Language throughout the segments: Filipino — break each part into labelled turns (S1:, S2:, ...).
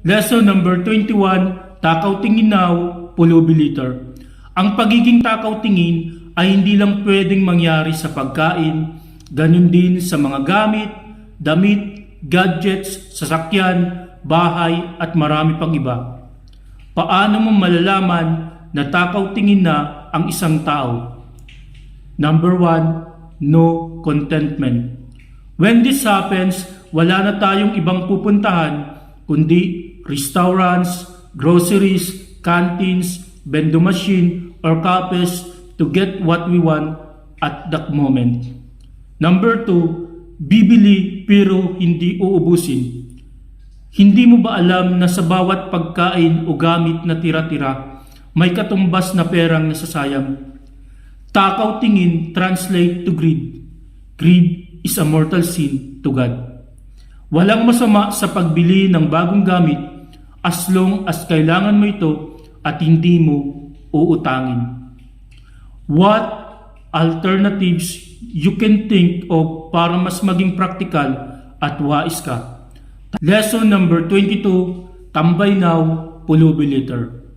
S1: Lesson number 21, Takaw Tingin Now, Pulubi Later. Ang pagiging takaw tingin ay hindi lang pwedeng mangyari sa pagkain, ganun din sa mga gamit, damit, gadgets, sasakyan, bahay at marami pang iba. Paano mo malalaman na takaw tingin na ang isang tao? Number 1, no contentment. When this happens, wala na tayong ibang pupuntahan kundi restaurants, groceries, canteens, vending machine, or cafes to get what we want at that moment. Number 2, bibili pero hindi uubusin. Hindi mo ba alam na sa bawat pagkain o gamit na tira-tira, may katumbas na perang nasasayang? Takaw tingin translate to greed. Greed is a mortal sin to God. Walang masama sa pagbili ng bagong gamit as long as kailangan mo ito at hindi mo uutangin. What alternatives you can think of para mas maging praktikal at wais ka? Lesson number 22, Tambay Now, Pulubi Later.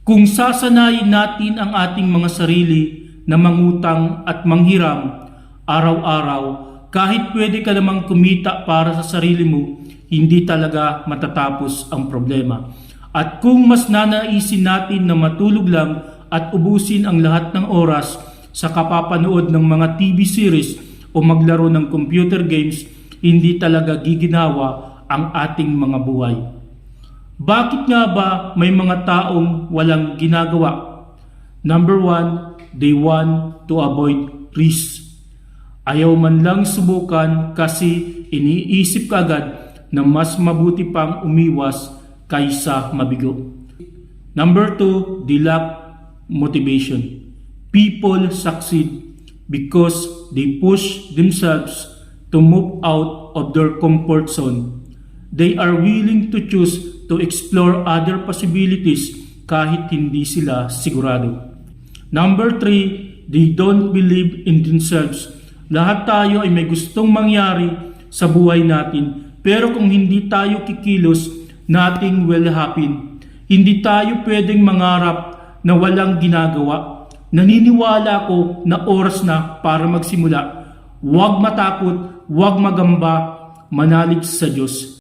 S1: Kung sasanayin natin ang ating mga sarili na mangutang at manghiram araw-araw, kahit pwede ka namang kumita para sa sarili mo, hindi talaga matatapos ang problema. At kung mas nanaisin natin na matulog lang at ubusin ang lahat ng oras sa kapapanood ng mga TV series o maglaro ng computer games, hindi talaga giginawa ang ating mga buhay. Bakit nga ba may mga taong walang ginagawa? Number 1, they want to avoid risks. Ayaw man lang subukan kasi iniisip kaagad na mas mabuti pang umiwas kaysa mabigo. Number 2, they lack motivation. People succeed because they push themselves to move out of their comfort zone. They are willing to choose to explore other possibilities kahit hindi sila sigurado. Number 3, they don't believe in themselves. Lahat tayo ay may gustong mangyari sa buhay natin, pero kung hindi tayo kikilos, nothing will happen. Hindi tayo pwedeng mangarap na walang ginagawa. Naniniwala ako na oras na para magsimula. Huwag matakot, huwag magamba, manalig sa Diyos.